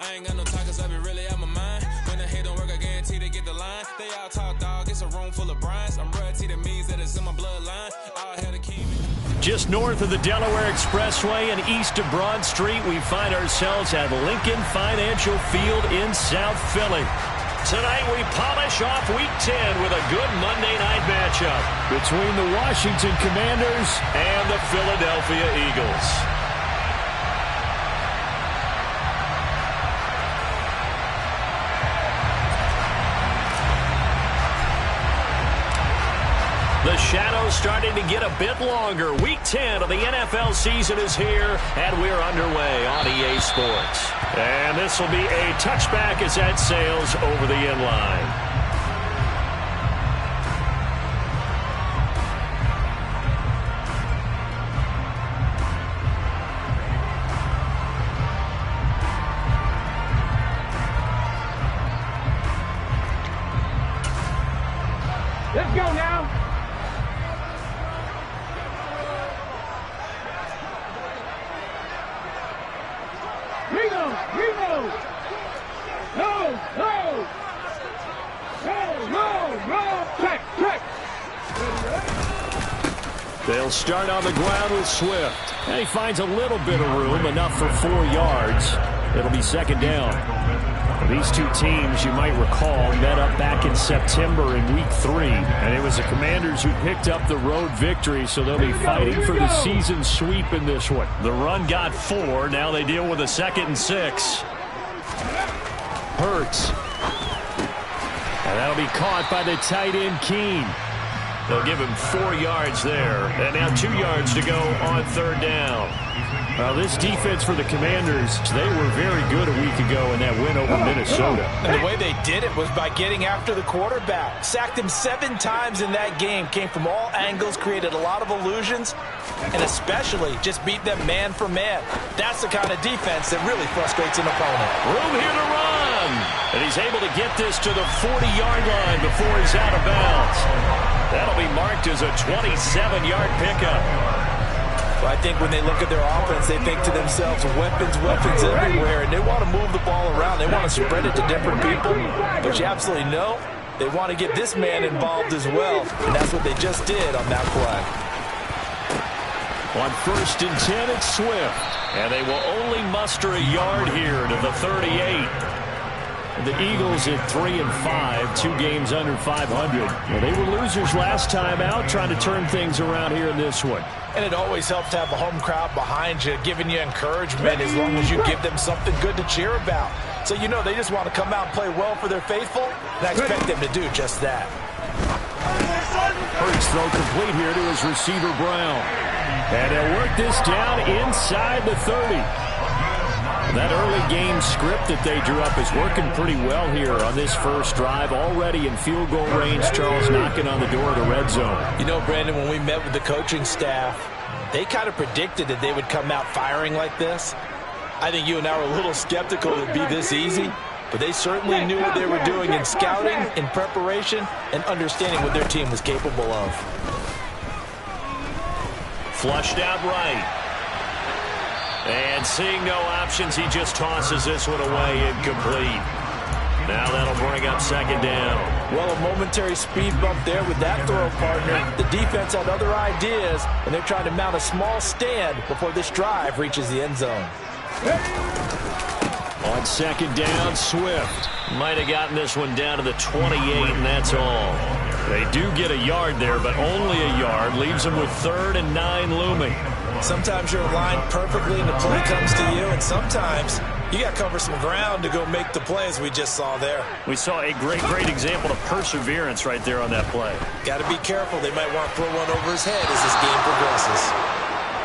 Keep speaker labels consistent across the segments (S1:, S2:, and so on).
S1: I ain't got no talkers, I be really out my mind. When the hate don't work, I guarantee they get the line. They all talk dog, it's a room full of Bryans. I'm royalty, that means that it's in my bloodline. All hell the king.
S2: Just north of the Delaware Expressway and east of Broad Street, we find ourselves at Lincoln Financial Field in South Philly. Tonight we polish off Week 10 with a good Monday night matchup between the Washington Commanders and the Philadelphia Eagles. The shadow's starting to get a bit longer. Week 10 of the NFL season is here, and we're underway on EA Sports. And this will be a touchback as that sails over the end line.
S3: Let's go now.
S2: They'll start on the ground with Swift. And he finds a little bit of room, enough for 4 yards. It'll be second down. These two teams, you might recall, met up back in September in Week 3. And it was the Commanders who picked up the road victory, so they'll be fighting for the season sweep in this one. The run got 4. Now they deal with a 2nd and 6. Hurts. And that'll be caught by the tight end, Keene. They'll give him 4 yards there. And now 2 yards to go on third down. Well, this defense for the Commanders, they were very good a week ago in that win over Minnesota.
S4: And the way they did it was by getting after the quarterback. Sacked him 7 times in that game. Came from all angles, created a lot of illusions, and especially just beat them man for man. That's the kind of defense that really frustrates an opponent.
S2: Room here to run. And he's able to get this to the 40-yard line before he's out of bounds. That'll be marked as a 27-yard pickup.
S4: Well, I think when they look at their offense, they think to themselves, weapons everywhere, and they want to move the ball around. They want to spread it to different people, but you absolutely know they want to get this man involved as well, and that's what they just did on that play.
S2: On 1st and 10, it's Swift, and they will only muster a yard here to the 38. The Eagles at 3-5, 2 games under 500. Well, they were losers last time out, trying to turn things around here in this one.
S4: And it always helps to have a home crowd behind you, giving you encouragement as long as you give them something good to cheer about. So you know they just want to come out and play well for their faithful, and I expect them to do just that.
S2: Hurts throw complete here to his receiver, Brown. And they'll work this down inside the 30. That early game script that they drew up is working pretty well here on this first drive. Already in field goal range, Charles knocking on the door of the red zone.
S4: You know, Brandon, when we met with the coaching staff, they kind of predicted that they would come out firing like this. I think you and I were a little skeptical it would be this easy, but they certainly knew what they were doing in scouting, in preparation, and understanding what their team was capable of.
S2: Flushed out right. And seeing no options, he just tosses this one away, incomplete. Now that'll bring up second down.
S4: Well, a momentary speed bump there with that throw, partner. The defense had other ideas, and they're trying to mount a small stand before this drive reaches the end zone.
S2: On second down, Swift might have gotten this one down to the 28, and that's all. They do get a yard there, but only a yard. Leaves them with 3rd and 9 looming.
S4: Sometimes you're aligned perfectly and the play comes to you, and sometimes you got to cover some ground to go make the plays we just saw there.
S2: We saw a great example of perseverance right there on that play.
S4: Got to be careful. They might want to throw one over his head as this game progresses.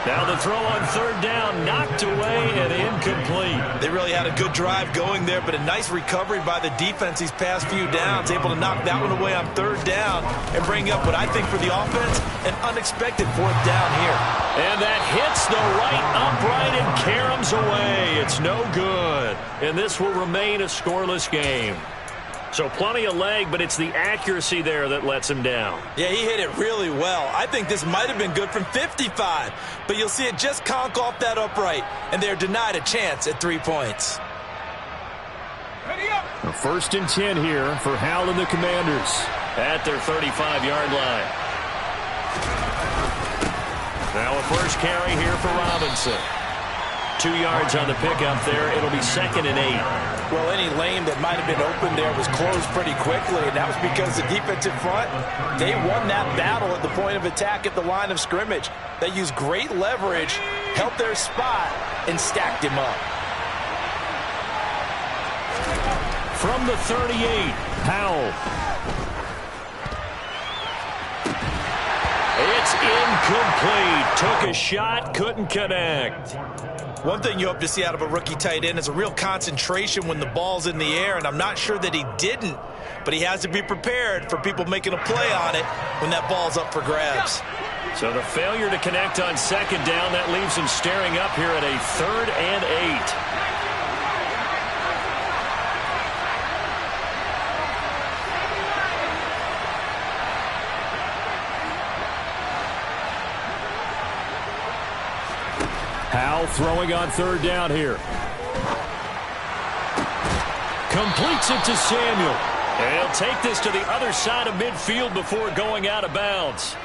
S2: Now the throw on third down, knocked away and incomplete.
S4: They really had a good drive going there, but a nice recovery by the defense these past few downs, able to knock that one away on third down and bring up what I think for the offense, an unexpected 4th down here.
S2: And that hits the right upright and caroms away. It's no good. And this will remain a scoreless game. So plenty of leg, but it's the accuracy there that lets him down.
S4: Yeah, he hit it really well. I think this might have been good from 55, but you'll see it just conk off that upright, and they're denied a chance at 3 points.
S2: A 1st and 10 here for Howell and the Commanders at their 35-yard line. Now a first carry here for Robinson. 2 yards on the pickup there. It'll be 2nd and 8.
S4: Well, any lane that might have been open there was closed pretty quickly, and that was because the defensive front, they won that battle at the point of attack at the line of scrimmage. They used great leverage, held their spot, and stacked him up.
S2: From the 38, Howell. It's incomplete. Took a shot, couldn't connect.
S4: One thing you hope to see out of a rookie tight end is a real concentration when the ball's in the air, and I'm not sure that he didn't, but he has to be prepared for people making a play on it when that ball's up for grabs.
S2: So the failure to connect on 2nd down, that leaves him staring up here at a 3rd and 8. Howell throwing on 3rd down here. Completes it to Samuel. And he'll take this to the other side of midfield before going out of bounds.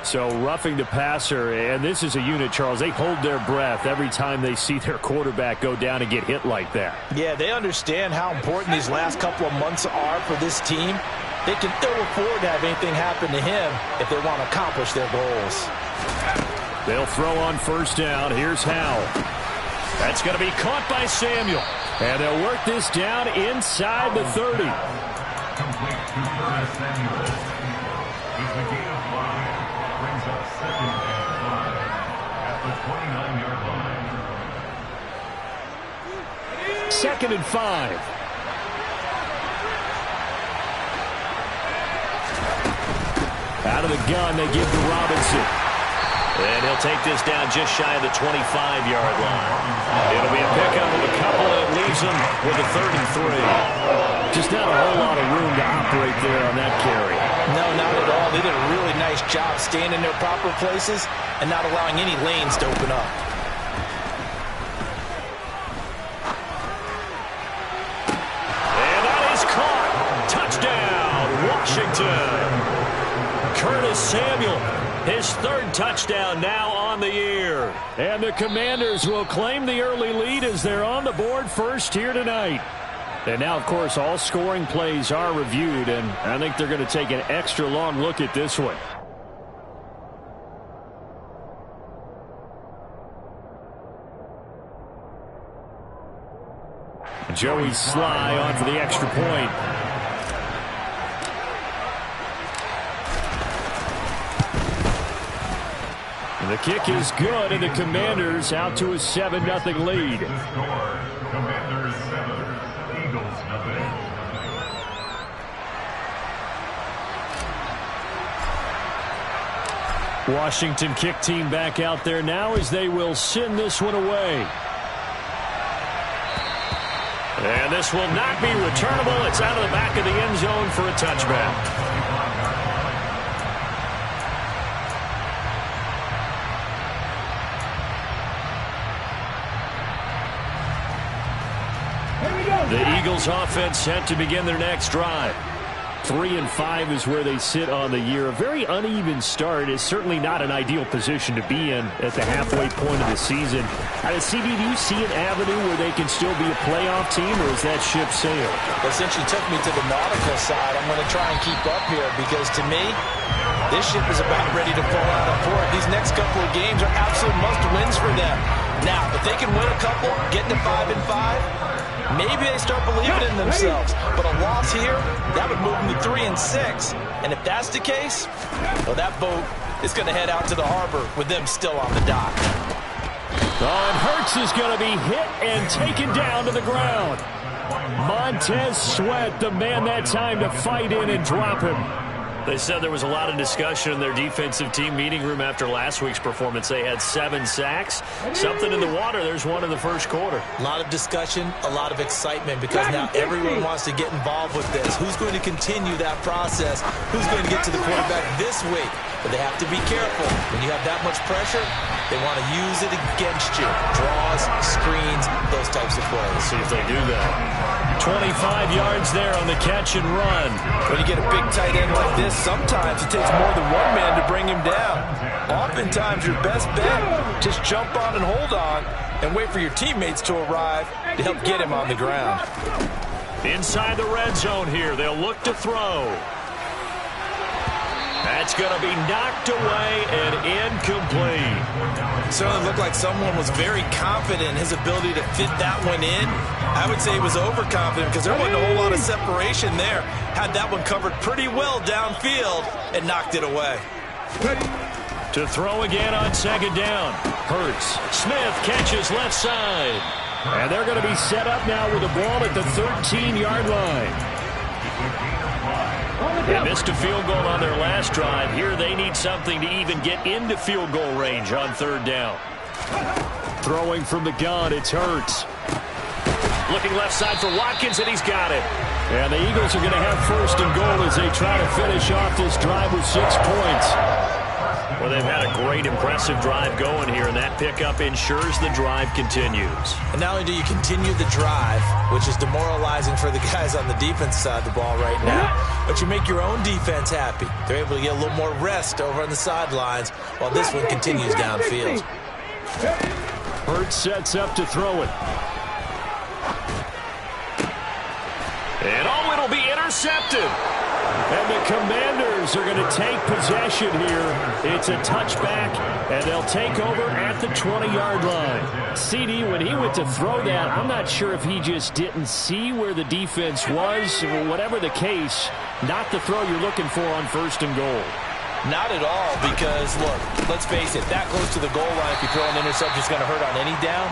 S2: So roughing the passer, and this is a unit, Charles. They hold their breath every time they see their quarterback go down and get hit like that.
S4: Yeah, they understand how important these last couple of months are for this team. They can ill afford to have anything happen to him if they want to accomplish their goals.
S2: They'll throw on 1st down. Here's Howell. That's going to be caught by Samuel. And they'll work this down inside the 30.
S5: Complete to Curtis Samuel. He's the gain of 5. Brings up 2nd and 5 at the 29-yard line.
S2: 2nd and 5. Out of the gun, they give to Robinson. And he'll take this down just shy of the 25-yard line. It'll be a pickup of a couple, and it leaves them with a 3rd and 3. Just not a whole lot of room to operate there on that carry.
S4: No, not at all. They did a really nice job staying in their proper places and not allowing any lanes to open up.
S2: And that is caught. Touchdown, Washington. Curtis Samuel. His 3rd touchdown now on the year. And the Commanders will claim the early lead as they're on the board first here tonight. And now, of course, all scoring plays are reviewed, and I think they're going to take an extra long look at this one. Joey Sly on for the extra point. The kick is good, and the Commanders out to a 7-0 lead.
S5: Score. Commanders 7, Eagles 0.
S2: Washington kick team back out there now as they will send this one away. And this will not be returnable. It's out of the back of the end zone for a touchback. The Eagles offense set to begin their next drive. 3-5 is where they sit on the year. A very uneven start is certainly not an ideal position to be in at the halfway point of the season. CD, do you see an avenue where they can still be a playoff team, or is that ship sailed?
S4: Well, since you took me to the nautical side, I'm going to try and keep up here because to me, this ship is about ready to pull out of port. These next couple of games are absolute must-wins for them. Now, if they can win a couple, get to 5-5, maybe they start believing in themselves. But a loss here, that would move them to 3-6. And if that's the case, well, that boat is going to head out to the harbor with them still on the dock.
S2: And Hurts is going to be hit and taken down to the ground. Montez Sweat, the man that time to fight in and drop him. They said there was a lot of discussion in their defensive team meeting room after last week's performance. They had 7 sacks. Something in the water. There's one in the first quarter.
S4: A lot of discussion, a lot of excitement because now everyone wants to get involved with this. Who's going to continue that process? Who's going to get to the quarterback this week? But they have to be careful. When you have that much pressure, They want to use it against you. Draws, screens, those types of plays.
S2: See if they do that. 25 yards there on the catch and run.
S4: When you get a big tight end like this, sometimes it takes more than one man to bring him down. Oftentimes, your best bet, just jump on and hold on and wait for your teammates to arrive to help get him on the ground.
S2: Inside the red zone here, they'll look to throw. That's going to be knocked away and incomplete.
S4: It certainly looked like someone was very confident in his ability to fit that one in. I would say he was overconfident because there wasn't a whole lot of separation there. Had that one covered pretty well downfield and knocked it away.
S2: To throw again on second down. Hurts. Smith catches left side. And they're going to be set up now with the ball at the 13-yard line. They missed a field goal on their last drive. Here they need something to even get into field goal range on third down. Throwing from the gun, it's Hurts. Looking left side for Watkins, and he's got it. And the Eagles are going to have first and goal as they try to finish off this drive with 6 points. Well, they've had a great, impressive drive going here, and that pickup ensures the drive continues.
S4: And not only do you continue the drive, which is demoralizing for the guys on the defense side of the ball right now, but you make your own defense happy. They're able to get a little more rest over on the sidelines while this one continues downfield.
S2: Hurts sets up to throw it. And it'll be intercepted. And the Commanders are going to take possession here. It's a touchback, and they'll take over at the 20-yard line. CD, when he went to throw that, I'm not sure if he just didn't see where the defense was. Whatever the case, not the throw you're looking for on first and goal.
S4: Not at all, because, look, let's face it, that close to the goal line, if you throw an interception, it's going to hurt on any down.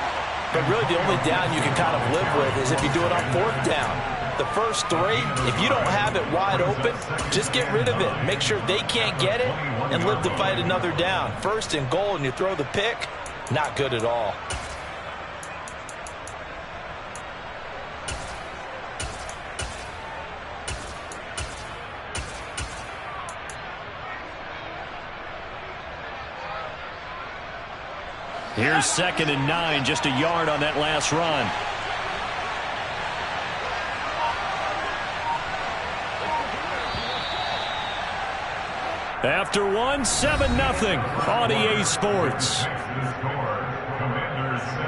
S4: But really the only down you can kind of live with is if you do it on fourth down. The first 3, if you don't have it wide open, just get rid of it. Make sure they can't get it and live to fight another down. First and goal and you throw the pick, not good at all.
S2: Here's 2nd and 9, just a yard on that last run. After 1, 7-0 on EA Sports.
S5: Commanders 7,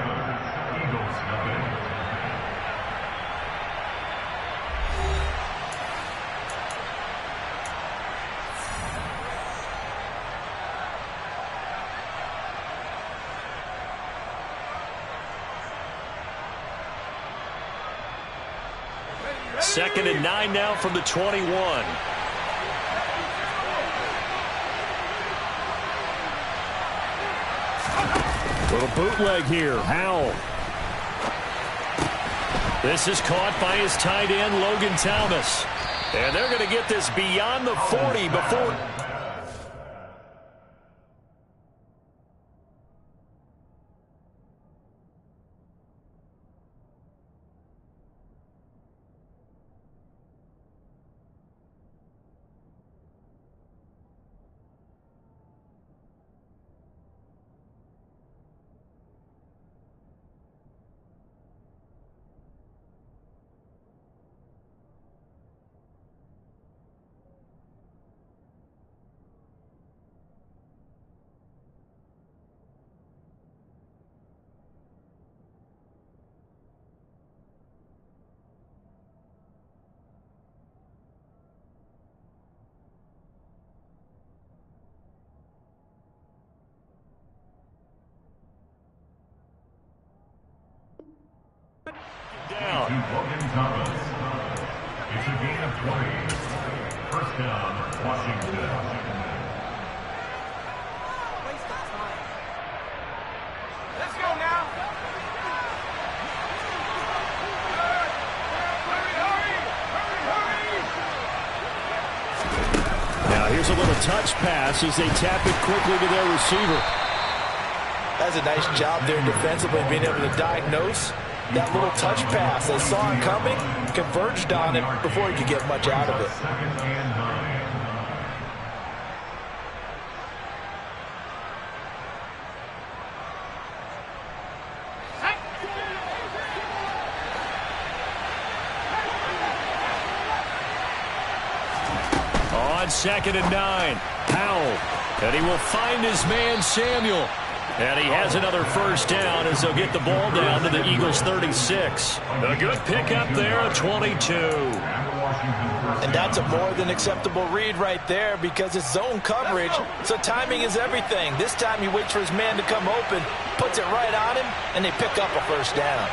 S5: Eagles 0.
S2: Second and 9 now from the 21. Little bootleg here. Howell. This is caught by his tight end, Logan Thomas. And they're going to get this beyond the 40 before...
S5: To Logan Thomas. It's a gain of 20. First down, Washington.
S3: Let's go now.
S2: Now here's a little touch pass as they tap it quickly to their receiver.
S4: That's a nice job there defensively, being able to diagnose that little touch pass. They saw it coming, converged on it before he could get much out of it.
S5: Second and 9.
S2: on 2nd and 9. Powell. And he will find his man, Samuel. And he has another first down as they'll get the ball down to the Eagles' 36. A good pickup there, 22.
S4: And that's a more than acceptable read right there because it's zone coverage, so timing is everything. This time he waits for his man to come open, puts it right on him, and they pick up a first down.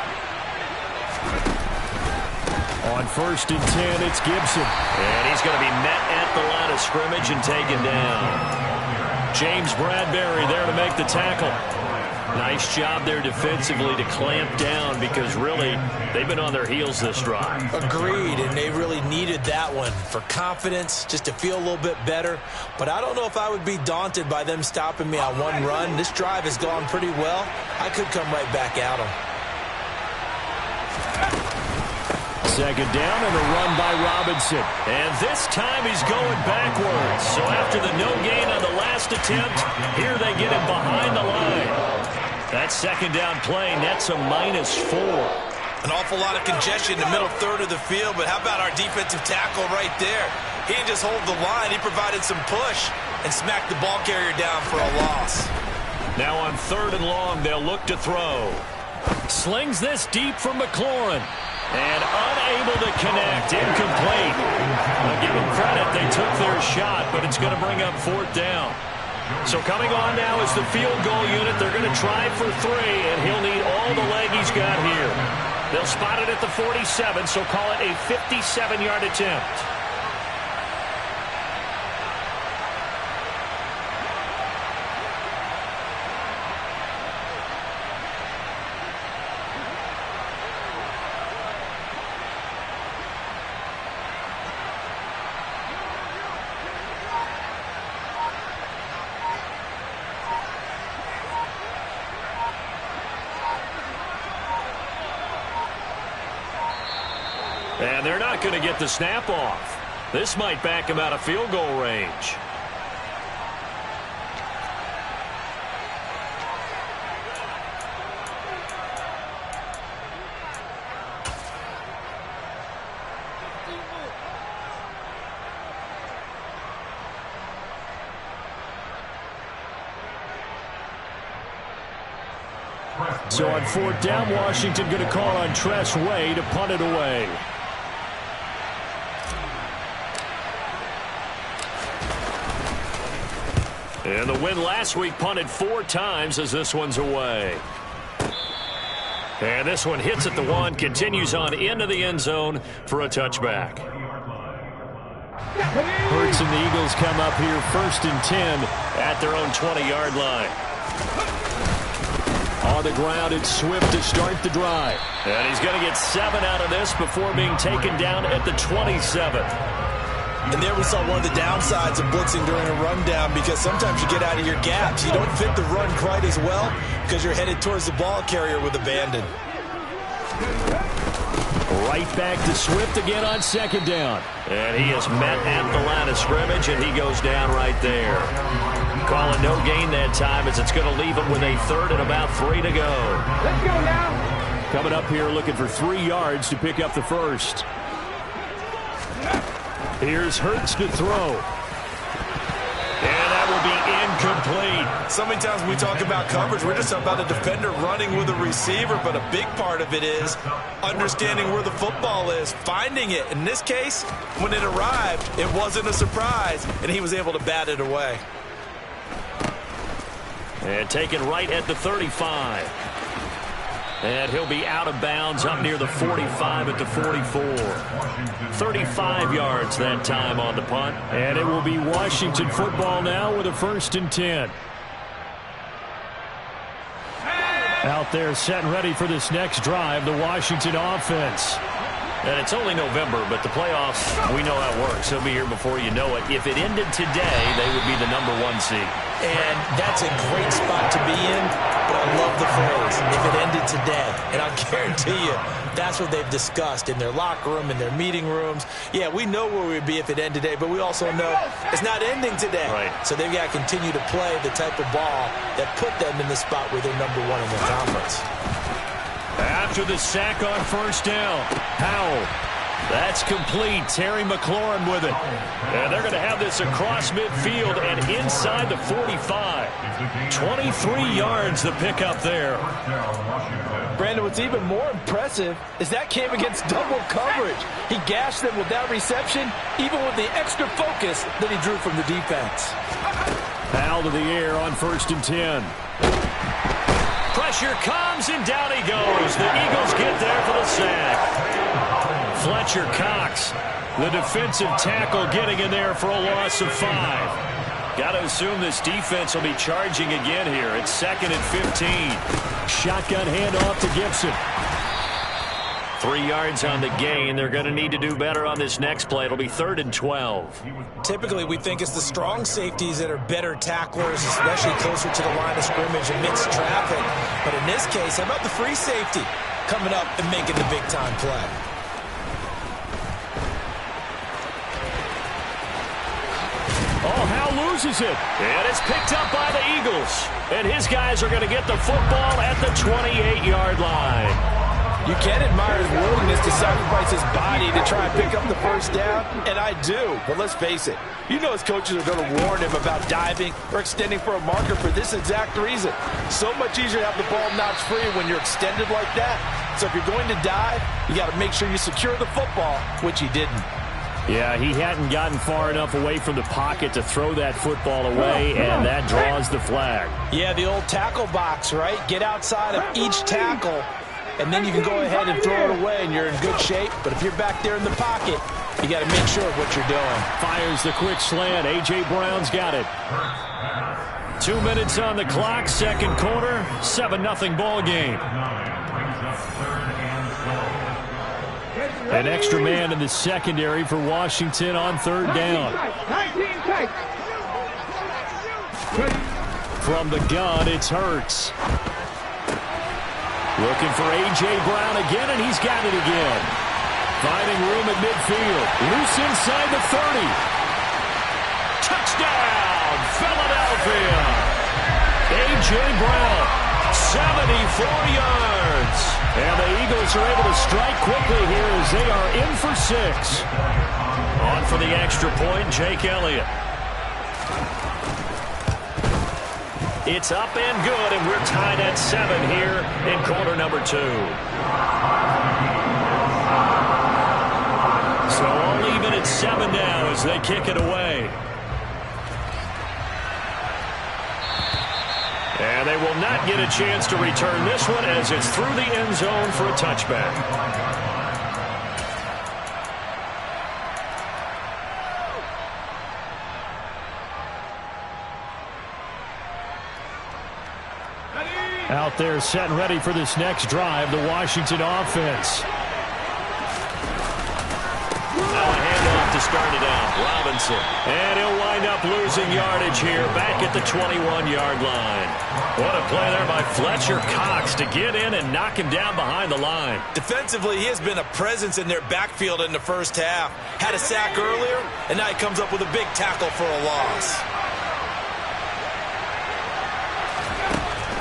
S2: On 1st and 10, it's Gibson. And he's going to be met at the line of scrimmage and taken down. James Bradbury there to make the tackle. Nice job there defensively to clamp down because really they've been on their heels this drive.
S4: Agreed, and they really needed that one for confidence, just to feel a little bit better. But I don't know if I would be daunted by them stopping me on one run. This drive has gone pretty well. I could come right back at them.
S2: 2nd down and a run by Robinson. And this time he's going backwards. So after the no gain on the last attempt, here they get him behind the line. That 2nd down play nets a -4.
S4: An awful lot of congestion in the middle third of the field, but how about our defensive tackle right there? He didn't just hold the line, he provided some push and smacked the ball carrier down for a loss.
S2: Now on 3rd and long, they'll look to throw. Slings this deep from McLaurin. And unable to connect, incomplete. I'll give them credit, they took their shot, but it's going to bring up 4th down. So coming on now is the field goal unit. They're going to try for 3, and he'll need all the leg he's got here. They'll spot it at the 47, so call it a 57-yard attempt. And they're not going to get the snap off. This might back him out of field goal range. So on 4th down, Washington going to call on Tress Way to punt it away. And the win last week punted 4 times as this one's away. And this one hits at the 1, continues on into the end zone for a touchback. Hurts and the Eagles come up here 1st and 10 at their own 20-yard line. On the ground, it's Swift to start the drive. And he's going to get 7 out of this before being taken down at the 27.
S4: And there we saw one of the downsides of blitzing during a rundown because sometimes you get out of your gaps. You don't fit the run quite as well because you're headed towards the ball carrier with abandon.
S2: Right back to Swift again on 2nd down. And he is met at the line of scrimmage, and he goes down right there. Calling no gain that time as it's going to leave him with a 3rd and about 3 to go.
S3: Let's go now.
S2: Coming up here looking for 3 yards to pick up the first. Here's Hurts to throw. And that will be incomplete.
S4: So many times when we talk about coverage, we're just about a defender running with a receiver, but a big part of it is understanding where the football is, finding it. In this case, when it arrived, it wasn't a surprise, and he was able to bat it away.
S2: And taken right at the 35. And he'll be out of bounds up near the 45 at the 44. 35 yards that time on the punt. And it will be Washington football now with a 1st and 10. Out there set and ready for this next drive, the Washington offense. And it's only November, but the playoffs, we know how it works. They'll be here before you know it. If it ended today, they would be the #1 seed.
S4: And that's a great spot to be in, but I love the phrase, if it ended today. And I'll guarantee you, that's what they've discussed in their locker room, in their meeting rooms. Yeah, we know where we'd be if it ended today, but we also know it's not ending today.
S2: Right.
S4: So they've got to continue to play the type of ball that put them in the spot where they're #1 in their conference.
S2: After the sack on 1st down, Powell. That's complete. Terry McLaurin with it. And they're going to have this across midfield and inside the 45. 23 yards the pickup there.
S4: Brandon, what's even more impressive is that came against double coverage. He gashed them with that reception, even with the extra focus that he drew from the defense.
S2: Foul to the air on 1st and 10. Pressure comes, and down he goes. The Eagles get there for the sack. Fletcher Cox, the defensive tackle, getting in there for a loss of 5. Got to assume this defense will be charging again here. It's 2nd and 15. Shotgun handoff to Gibson. 3 yards on the gain. They're going to need to do better on this next play. It'll be 3rd and 12.
S4: Typically, we think it's the strong safeties that are better tacklers, especially closer to the line of scrimmage amidst traffic. But in this case, how about the free safety coming up and making the big-time play?
S2: Oh, Howe loses it. And it's picked up by the Eagles. And his guys are going to get the football at the 28-yard line.
S4: You can admire his willingness to sacrifice his body to try and pick up the first down, and I do. But let's face it, you know his coaches are going to warn him about diving or extending for a marker for this exact reason. So much easier to have the ball notched free when you're extended like that. So if you're going to dive, you got to make sure you secure the football, which he didn't.
S2: Yeah, he hadn't gotten far enough away from the pocket to throw that football away, and that draws the flag.
S4: Yeah, the old tackle box, right? Get outside of each tackle, and then you can go ahead and throw it away, and you're in good shape. But if you're back there in the pocket, you got to make sure of what you're doing.
S2: Fires the quick slant. A.J. Brown's got it. 2 minutes on the clock, second quarter, 7-0 ball game. An extra man in the secondary for Washington on 3rd down. From the gun, it's Hurts. Looking for A.J. Brown again, and he's got it again. Finding room at midfield. Loose inside the 30. Touchdown, Philadelphia. A.J. Brown. 74 yards. And the Eagles are able to strike quickly here as they are in for 6. On for the extra point, Jake Elliott. It's up and good, and we're tied at 7 here in quarter number 2. So all even at 7 now as they kick it away. And they will not get a chance to return this one as it's through the end zone for a touchback. Out there set and ready for this next drive, the Washington offense. Now a handoff to start it out. Robinson. And he'll wind up losing yardage here back at the 21-yard line. What a play there by Fletcher Cox to get in and knock him down behind the line.
S4: Defensively, he has been a presence in their backfield in the first half. Had a sack earlier, and now he comes up with a big tackle for a loss.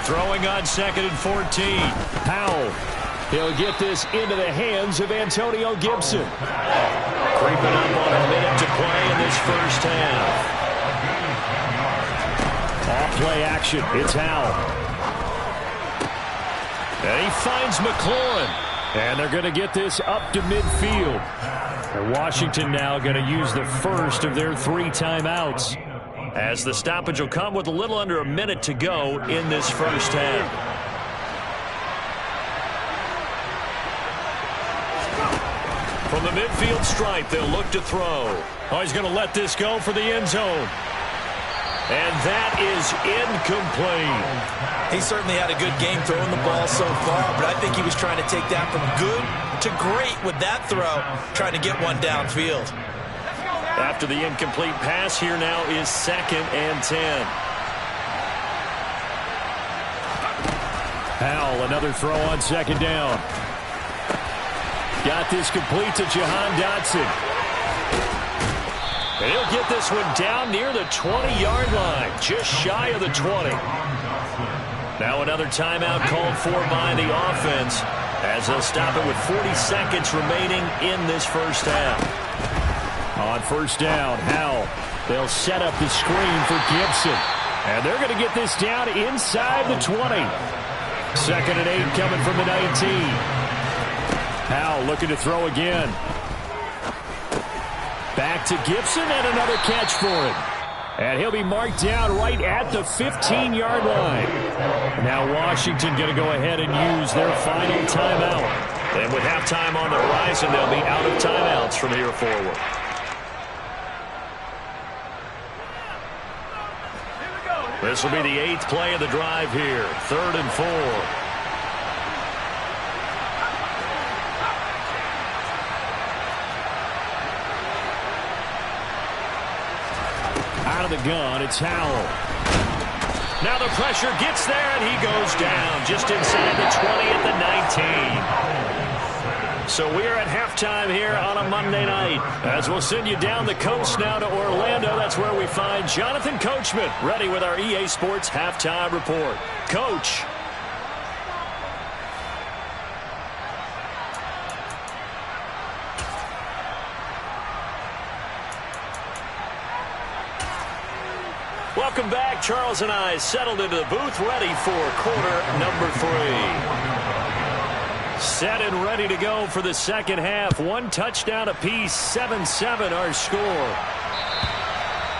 S2: Throwing on 2nd and 14. Powell. He'll get this into the hands of Antonio Gibson. Creeping up on a minute to play in this first half. Off-play action. It's Howell. And he finds McLaurin. And they're going to get this up to midfield. And Washington now going to use the first of their 3 timeouts, as the stoppage will come with a little under a minute to go in this first half. From the midfield stripe, they'll look to throw. Oh, he's going to let this go for the end zone. And that is incomplete.
S4: He certainly had a good game throwing the ball so far, but I think he was trying to take that from good to great with that throw, trying to get one downfield.
S2: After the incomplete pass, here now is 2nd and 10. Howell, another throw on 2nd down. Got this complete to Jahan Dotson. And he'll get this one down near the 20-yard line, just shy of the 20. Now another timeout called for by the offense as they'll stop it with 40 seconds remaining in this first half. On first down, Howell. They'll set up the screen for Gibson. And they're going to get this down inside the 20. 2nd and 8 coming from the 19. Howell looking to throw again. Back to Gibson and another catch for him. And he'll be marked down right at the 15-yard line. Now Washington going to go ahead and use their final timeout. And with halftime on the horizon, they'll be out of timeouts from here forward. This will be the 8th play of the drive here. 3rd and 4. Out of the gun, it's Howell. Now the pressure gets there, and he goes down just inside the 20 at the 19. So we are at halftime here on a Monday night. As we'll send you down the coast now to Orlando. That's where we find Jonathan Coachman ready with our EA Sports Halftime Report. Coach. Welcome back. Charles and I settled into the booth, ready for quarter number 3. Set and ready to go for the second half. 1 touchdown apiece, 7-7 our score.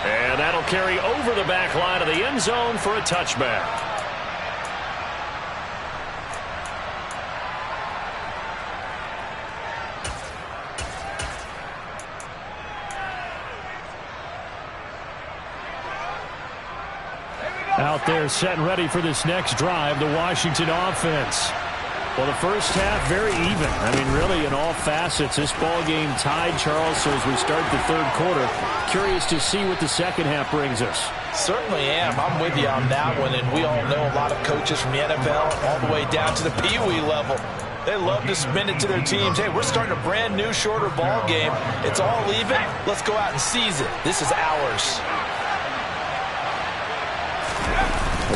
S2: And that'll carry over the back line of the end zone for a touchback. Out there set and ready for this next drive, the Washington offense. Well, the first half, very even. I mean, really, in all facets, this ball game tied, Charles. So as we start the 3rd quarter, curious to see what the second half brings us.
S4: Certainly am. I'm with you on that one. And we all know a lot of coaches from the NFL all the way down to the Pee Wee level. They love to spin it to their teams. Hey, we're starting a brand new, shorter ball game. It's all even. Let's go out and seize it. This is ours.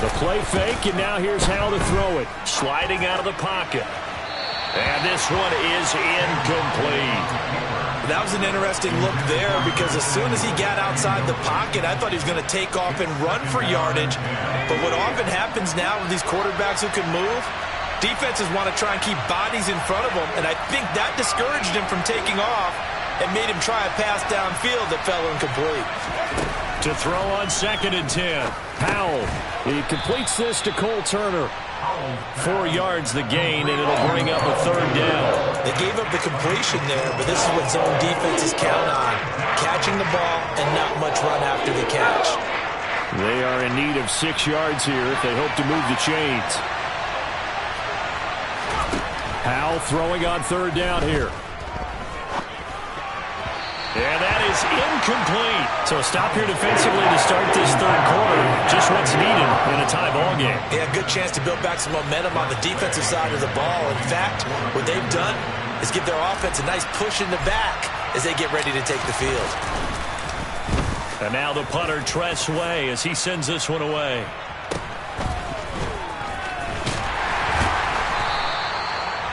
S2: The play fake, and now here's how to throw it. Sliding out of the pocket. And this one is incomplete.
S4: That was an interesting look there because as soon as he got outside the pocket, I thought he was going to take off and run for yardage. But what often happens now with these quarterbacks who can move, defenses want to try and keep bodies in front of them, and I think that discouraged him from taking off and made him try a pass downfield that fell incomplete.
S2: To throw on 2nd and 10. Howell. He completes this to Cole Turner. 4 yards the gain, and it'll bring up a 3rd down.
S4: They gave up the completion there, but this is what zone defenses count on. Catching the ball and not much run after the catch.
S2: They are in need of 6 yards here if they hope to move the chains. Howell throwing on 3rd down here. And that is incomplete. So a stop here defensively to start this 3rd quarter. Just what's needed in a tie ball game.
S4: Yeah, good chance to build back some momentum on the defensive side of the ball. In fact, what they've done is give their offense a nice push in the back as they get ready to take the field.
S2: And now the punter, Tress Way, as he sends this one away.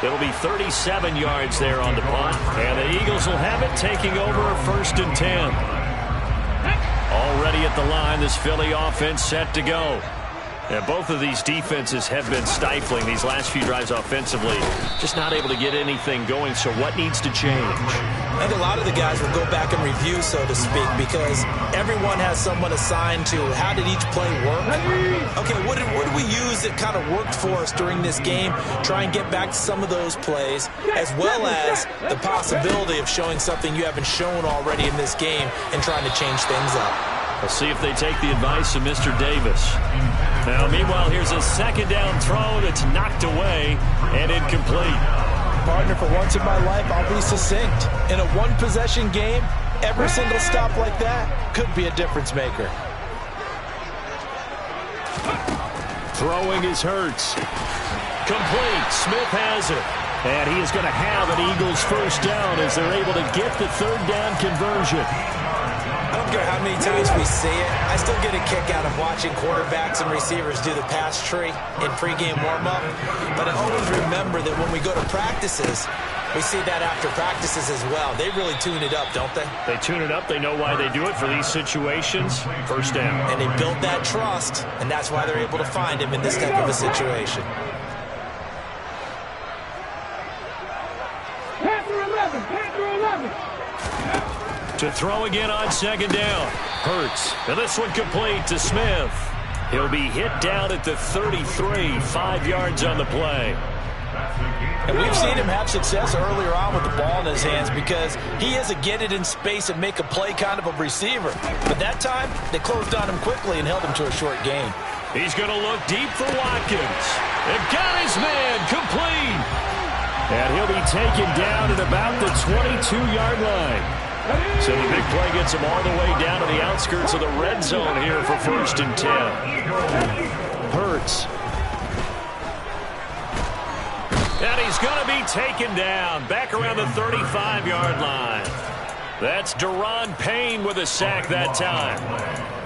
S2: It'll be 37 yards there on the punt. And the Eagles will have it, taking over 1st and 10. Already at the line, this Philly offense set to go. And both of these defenses have been stifling these last few drives offensively. Just not able to get anything going, so what needs to change?
S4: I think a lot of the guys will go back and review, so to speak, because everyone has someone assigned to how did each play work. Okay, what did we use that kind of worked for us during this game? Try and get back to some of those plays, as well as the possibility of showing something you haven't shown already in this game and trying to change things up.
S2: We'll see if they take the advice of Mr. Davis. Now, meanwhile, here's a 2nd down throw that's knocked away and incomplete.
S4: Partner, for once in my life, I'll be succinct. In a one-possession game, every single stop like that could be a difference maker.
S2: Throwing is Hurts. Complete. Smith has it. And he is going to have an Eagles 1st down as they're able to get the 3rd down conversion.
S4: I don't don't care how many times we see it, I still get a kick out of watching quarterbacks and receivers do the pass tree in pregame warm-up. But I always remember that when we go to practices, we see that after practices as well. They really tune it up, don't they?
S2: They tune it up. They know why they do it for these situations. First down.
S4: And they build that trust, and that's why they're able to find him in this type of a situation.
S2: To throw again on second down. Hurts. And this one complete to Smith. He'll be hit down at the 33, 5 yards on the play.
S4: And we've seen him have success earlier on with the ball in his hands because he is a get it in space and make a play kind of a receiver. But that time, they closed on him quickly and held him to a short gain.
S2: He's going to look deep for Watkins. They've got his man complete. And he'll be taken down at about the 22-yard line. So the big play gets him all the way down to the outskirts of the red zone here for 1st and 10. Hurts. And he's going to be taken down back around the 35-yard line. That's Daron Payne with a sack that time.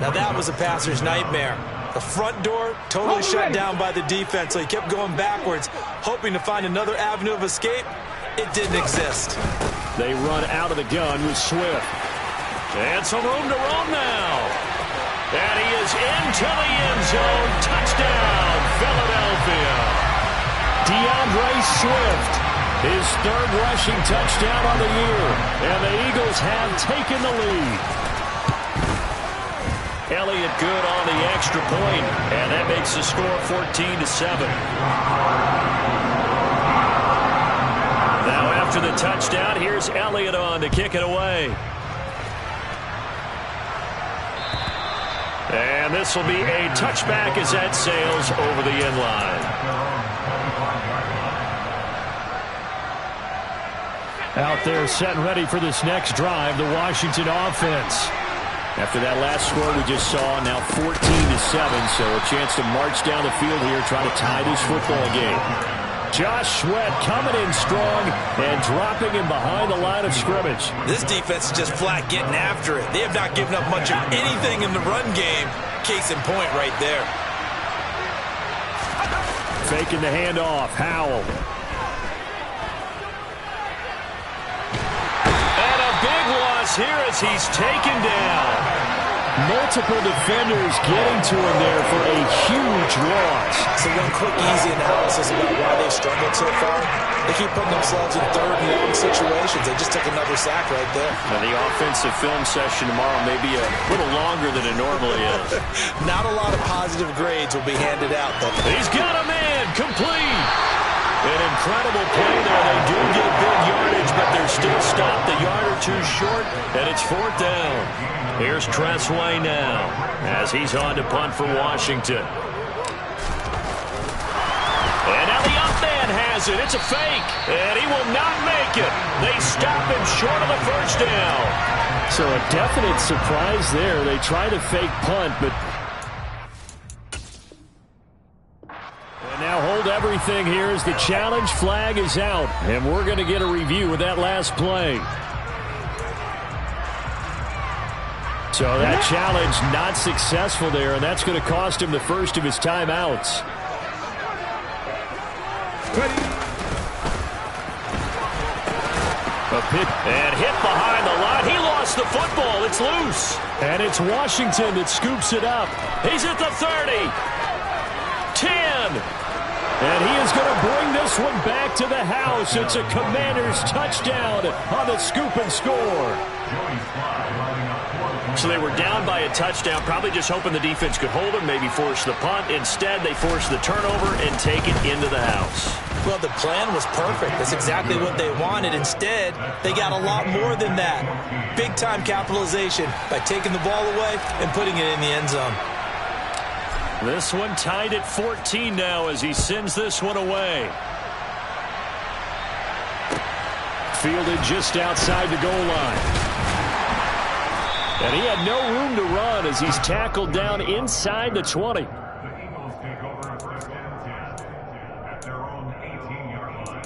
S4: Now that was a passer's nightmare. The front door totally shut down by the defense, so he kept going backwards, hoping to find another avenue of escape. It didn't exist.
S2: They run out of the gun with Swift. And some room to roam now. And he is into the end zone. Touchdown, Philadelphia. DeAndre Swift, his 3rd rushing touchdown on the year. And the Eagles have taken the lead. Elliott good on the extra point, and that makes the score 14-7. Now after the touchdown, here's Elliott on to kick it away. And this will be a touchback as that sails over the end line. Out there set and ready for this next drive, the Washington offense. After that last score we just saw, now 14-7, so a chance to march down the field here, try to tie this football game. Josh Sweat coming in strong and dropping him behind the line of scrimmage.
S4: This defense is just flat getting after it. They have not given up much of anything in the run game. Case in point right there.
S2: Faking the handoff, Howell. And a big loss here as he's taken down. Multiple defenders getting to him there for a huge loss.
S4: So one quick, easy analysis about why they've struggled so far. They keep putting themselves in 3rd and long situations. They just took another sack right there.
S2: Now the offensive film session tomorrow may be a little longer than it normally is.
S4: Not a lot of positive grades will be handed out, though.
S2: He's got a man complete. An incredible play there. They do get big yardage, but they're still stopped a yard or two short, and it's 4th down. Here's Tressway now as he's on to punt for Washington. And now the up man has it. It's a fake, and he will not make it. They stop him short of the 1st down. So a definite surprise there. They try to fake punt, but... And now hold everything here as the challenge flag is out, and we're going to get a review of that last play. So that challenge not successful there, and that's going to cost him the first of his timeouts. A pit and hit behind the line. He lost the football. It's loose. And it's Washington that scoops it up. He's at the 30. 10. And he is going to bring this one back to the house. It's a Commanders touchdown on the scoop and score. So they were down by a touchdown, probably just hoping the defense could hold them, maybe force the punt. Instead, they force the turnover and take it into the house.
S4: Well, the plan was perfect. That's exactly what they wanted. Instead, they got a lot more than that. Big-time capitalization by taking the ball away and putting it in the end zone.
S2: This one tied at 14 now as he sends this one away. Fielded just outside the goal line. And he had no room to run as he's tackled down inside the 20.
S5: The Eagles take over at 1st and 10 at their own 18-yard line.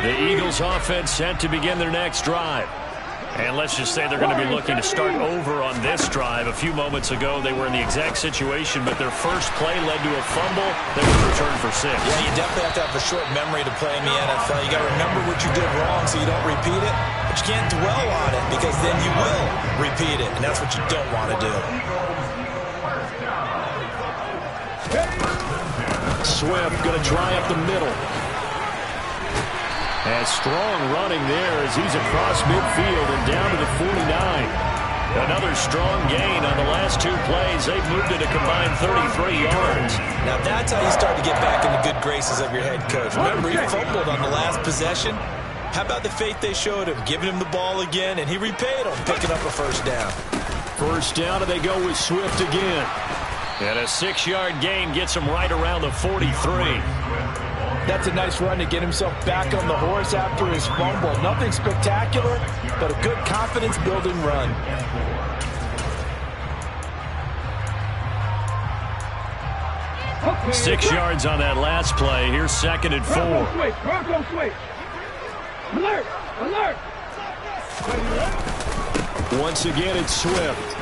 S2: The Eagles offense set to begin their next drive. And let's just say they're going to be looking to start over on this drive. A few moments ago, they were in the exact situation, but their first play led to a fumble that was returned for 6.
S4: Yeah, you definitely have to have a short memory to play in the NFL. You got to remember what you did wrong so you don't repeat it, but you can't dwell on it because then you will repeat it, and that's what you don't want to do.
S2: Swift going to try up the middle. And strong running there as he's across midfield and down to the 49. Another strong gain on the last 2 plays. They've moved it a combined 33 yards.
S4: Now that's how you start to get back in the good graces of your head coach. Remember, he fumbled on the last possession. How about the faith they showed him, giving him the ball again, and he repaid them, picking up a first down.
S2: First down, and they go with Swift again. And a 6-yard gain gets him right around the 43.
S4: That's a nice run to get himself back on the horse after his fumble. Nothing spectacular, but a good confidence-building run.
S3: Okay,
S2: 6 yards on that last play. Here's 2nd and 4.
S3: Bronco switch. Alert! Alert!
S2: Once again, it's Swift.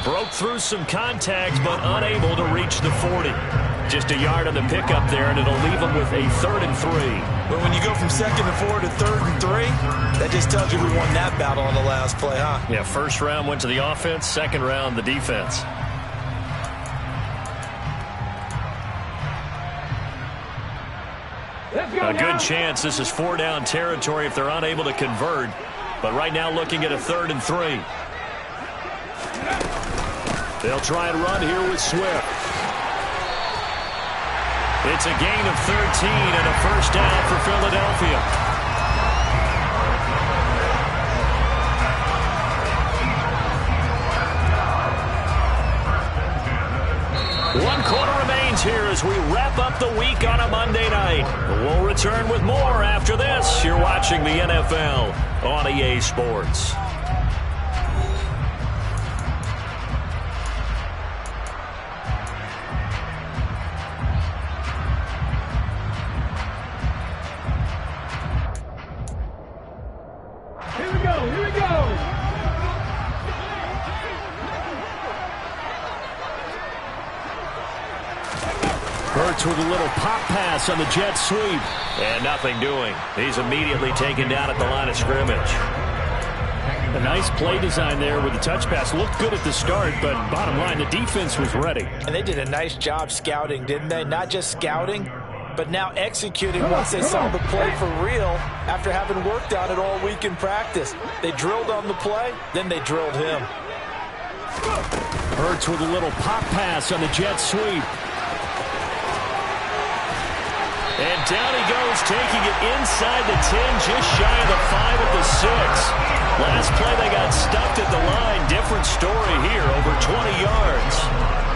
S2: Broke through some contacts, but unable to reach the 40. Just a yard on the pickup there, and it'll leave them with a 3rd and 3.
S4: But when you go from 2nd and 4 to 3rd and 3, that just tells you we won that battle on the last play, huh?
S2: Yeah, first round went to the offense, second round the defense. A good chance this is 4-down territory if they're unable to convert. But right now looking at a 3rd and 3. They'll try and run here with Swift. It's a gain of 13 and a first down for Philadelphia. One quarter remains here as we wrap up the week on a Monday night. We'll return with more after this. You're watching the NFL on EA Sports.
S3: Here we go, here we go!
S2: Hurts with a little pop pass on the jet sweep. And nothing doing. He's immediately taken down at the line of scrimmage. A nice play design there with the touch pass. Looked good at the start, but bottom line, the defense was ready.
S4: And they did a nice job scouting, didn't they? Not just scouting, but now executing once they saw the play for real after having worked on it all week in practice. They drilled on the play, then they drilled him.
S2: Hurts with a little pop pass on the jet sweep. And down he goes, taking it inside the 10, just shy of the 5 at the 6. Last play they got stuffed at the line. Different story here, over 20 yards.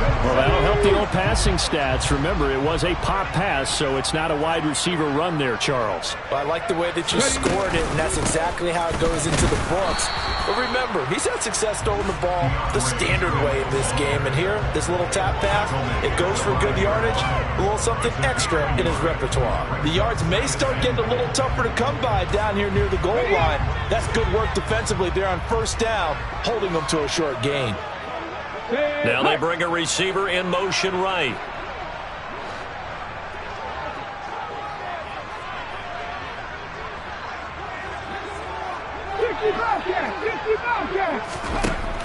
S2: Well, that'll help the old passing stats. Remember, it was a pop pass, so it's not a wide receiver run there, Charles.
S4: Well, I like the way that you scored it, and that's exactly how it goes into the books. But remember, he's had success throwing the ball the standard way in this game. And here, this little tap pass, it goes for good yardage, a little something extra in his repertoire. The yards may start getting a little tougher to come by down here near the goal line. That's good work defensively there on first down, holding them to a short gain.
S2: Now they bring a receiver in motion right.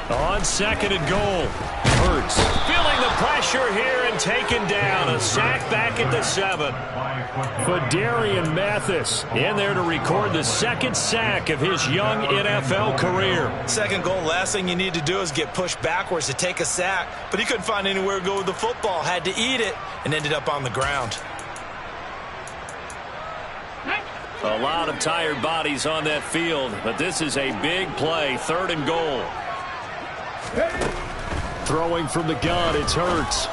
S2: On 2nd and goal. Hurts feeling the pressure here and taken down. A sack back at the 7. Phidarian Mathis in there to record the 2nd sack of his young NFL career.
S4: Second goal, last thing you need to do is get pushed backwards to take a sack. But he couldn't find anywhere to go with the football. Had to eat it and ended up on the ground.
S2: A lot of tired bodies on that field, but this is a big play. 3rd and goal. Throwing from the gun, it's Hurts.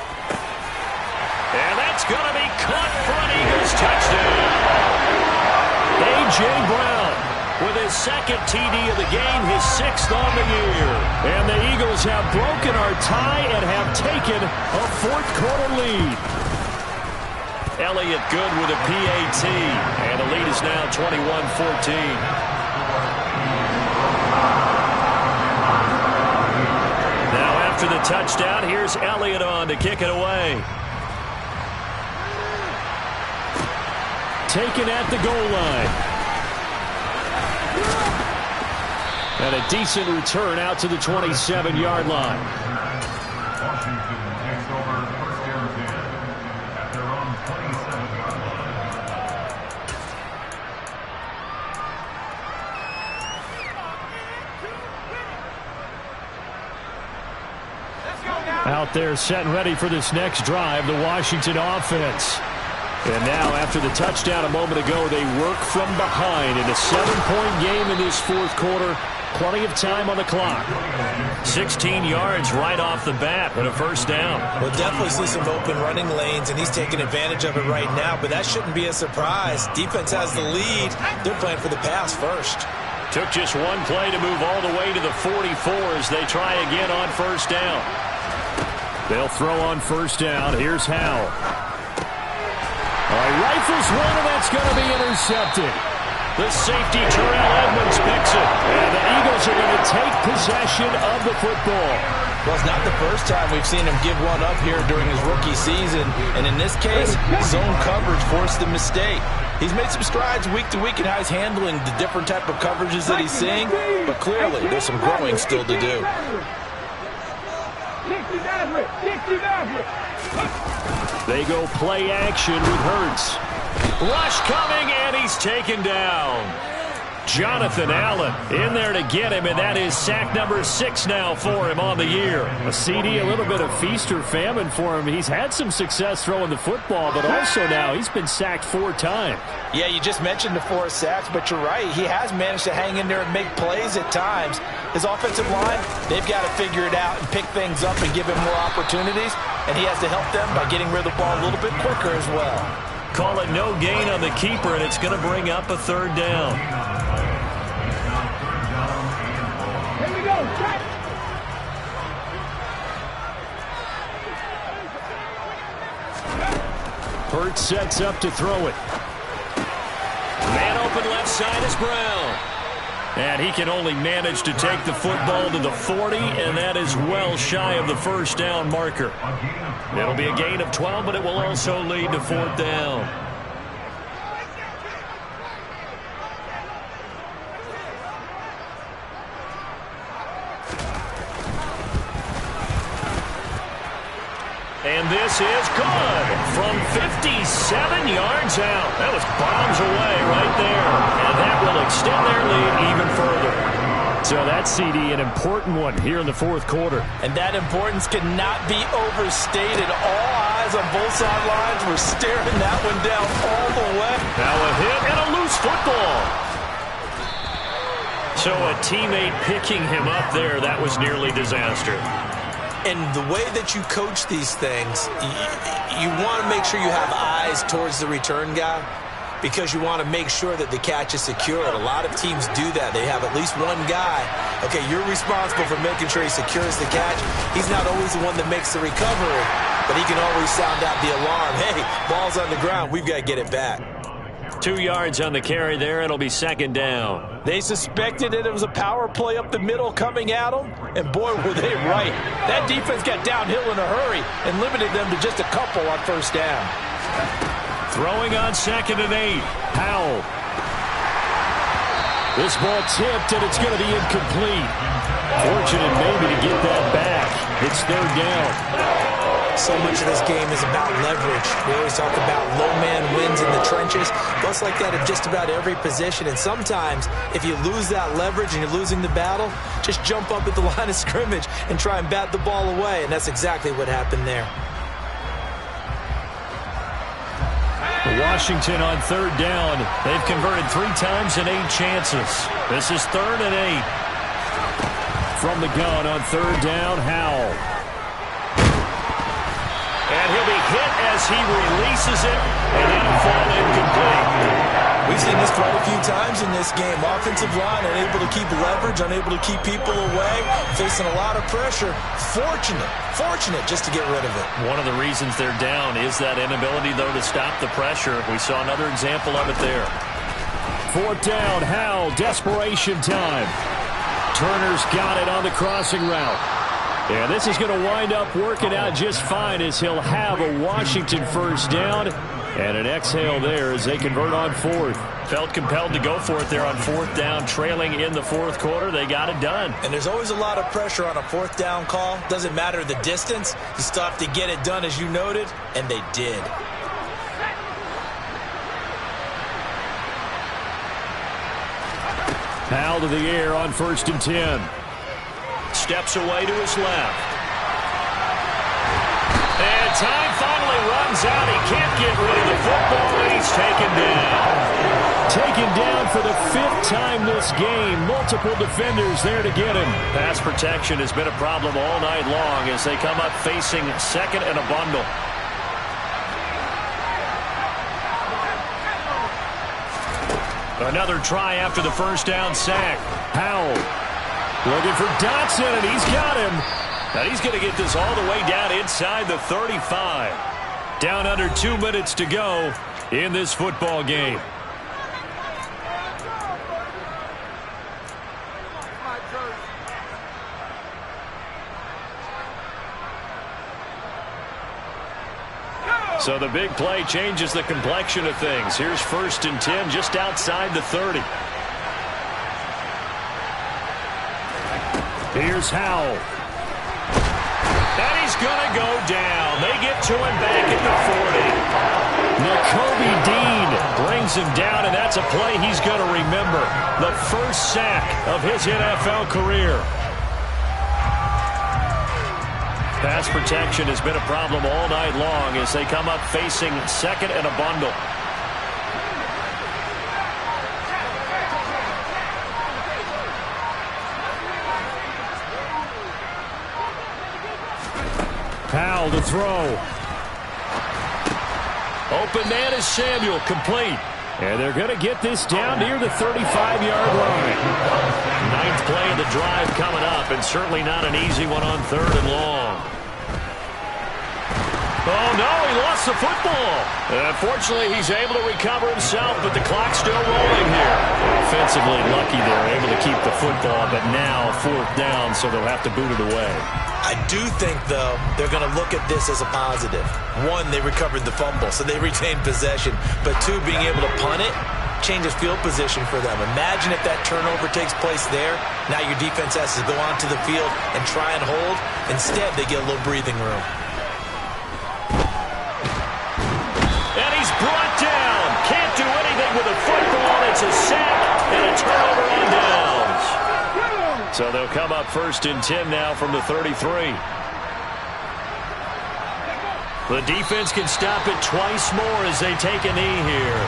S2: And that's going to be caught for an Eagles touchdown. A.J. Brown with his 2nd TD of the game, his 6th on the year. And the Eagles have broken our tie and have taken a 4th quarter lead. Elliott good with a PAT. And the lead is now 21-14. Now after the touchdown, here's Elliott on to kick it away. Taken at the goal line. And a decent return out to the 27-yard line.
S5: Washington takes over first down 10 at their own 27-yard line.
S2: Out there set and ready for this next drive, the Washington offense. And now after the touchdown a moment ago, they work from behind in a 7-point game in this fourth quarter. Plenty of time on the clock. 16 yards right off the bat and a first down.
S4: We'll definitely see some open running lanes, and he's taking advantage of it right now, but that shouldn't be a surprise. Defense has the lead. They're playing for the pass first.
S2: Took just one play to move all the way to the 44 as they try again on first down. They'll throw on first down. Here's Howell. Rifles one, and that's going to be intercepted. The safety, Terrell Edmonds, picks it. And the Eagles are going to take possession of the football.
S4: Well, it's not the first time we've seen him give one up here during his rookie season. And in this case, zone coverage forced the mistake. He's made some strides week to week in how he's handling the different type of coverages that he's seeing. But clearly, there's some growing still to do.
S2: They go play action with Hurts. Rush coming, and he's taken down. Jonathan Allen in there to get him, and that is sack number 6 now for him on the year. A CD, a little bit of feast or famine for him. He's had some success throwing the football, but also now he's been sacked 4 times.
S4: Yeah, you just mentioned the 4 sacks, but you're right. He has managed to hang in there and make plays at times. His offensive line, they've got to figure it out and pick things up and give him more opportunities, and he has to help them by getting rid of the ball a little bit quicker as well.
S2: Call it no gain on the keeper, and it's going to bring up a third down.
S3: Here we go. Check.
S2: Hurts sets up to throw it. Man open left side is Brown. And he can only manage to take the football to the 40, and that is well shy of the first down marker. It'll be a gain of 12, but it will also lead to 4th down. And this is good from 57 yards out. That was bombs away right there. And that will extend their lead even further. So that CD, an important one here in the fourth quarter.
S4: And that importance cannot be overstated. All eyes on both sidelines were staring that one down all the way.
S2: Now a hit and a loose football. So a teammate picking him up there, that was nearly disaster.
S4: And the way that you coach these things, you want to make sure you have eyes towards the return guy because you want to make sure that the catch is secured. A lot of teams do that. They have at least one guy. Okay, you're responsible for making sure he secures the catch. He's not always the one that makes the recovery, but he can always sound out the alarm. Hey, ball's on the ground. We've got to get it back.
S2: 2 yards on the carry there. It'll be second down.
S4: They suspected that it was a power play up the middle coming at them, and boy, were they right. That defense got downhill in a hurry and limited them to just a couple on first down.
S2: Throwing on 2nd and 8. Howell. This ball tipped, and it's going to be incomplete. Fortunate maybe to get that back. It's 3rd down.
S4: So much of this game is about leverage. We always talk about low man wins in the trenches. Well, it's like that in just about every position. And sometimes, if you lose that leverage and you're losing the battle, just jump up at the line of scrimmage and try and bat the ball away. And that's exactly what happened there.
S2: Washington on 3rd down. They've converted 3 times in 8 chances. This is 3rd and 8. From the gun on 3rd down, Howell. And he'll be hit as he releases it, and that'll fall incomplete.
S4: We've seen this quite a few times in this game. Offensive line unable to keep leverage, unable to keep people away, facing a lot of pressure. Fortunate just to get rid of it.
S2: One of the reasons they're down is that inability, though, to stop the pressure. We saw another example of it there. Fourth down, Howell, desperation time. Turner's got it on the crossing route. Yeah, this is going to wind up working out just fine as he'll have a Washington first down and an exhale there as they convert on fourth. Felt compelled to go for it there on fourth down, trailing in the fourth quarter. They got it done.
S4: And there's always a lot of pressure on a fourth down call. Doesn't matter the distance. You still have to get it done, as you noted, and they did.
S2: Howell to the air on 1st and 10. Steps away to his left. And time finally runs out. He can't get rid of the football, and he's taken down. Taken down for the 5th time this game. Multiple defenders there to get him. Pass protection has been a problem all night long as they come up facing second and a bundle. Another try after the first down sack. Howell looking for Dotson, and he's got him. And he's going to get this all the way down inside the 35. Down under 2 minutes to go in this football game. So the big play changes the complexion of things. Here's 1st and 10 just outside the 30. Here's Howell. And he's going to go down. They get to him back at the 40. Nakobe Dean brings him down, and that's a play he's going to remember. The first sack of his NFL career. Pass protection has been a problem all night long as they come up facing second and a bundle. Powell to throw. Open man is Samuel, complete. And they're going to get this down near the 35-yard line. 9th play of the drive coming up, and certainly not an easy one on 3rd and long. Oh, no, he lost the football. Unfortunately, he's able to recover himself, but the clock's still rolling here. Offensively lucky they're able to keep the football, but now 4th down, so they'll have to boot it away.
S4: I do think, though, they're going to look at this as a positive. 1, they recovered the fumble, so they retained possession. But 2, being able to punt it changes field position for them. Imagine if that turnover takes place there. Now your defense has to go onto the field and try and hold. Instead, they get a little breathing room.
S2: And he's brought down. Can't do anything with a football. It's a sack and a turnover on downs. So they'll come up 1st and 10 now from the 33. The defense can stop it twice more as they take a knee here.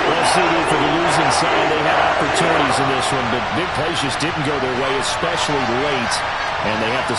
S2: Well, CD, for the losing side, they had opportunities in this one, but big plays just didn't go their way, especially late, and they have to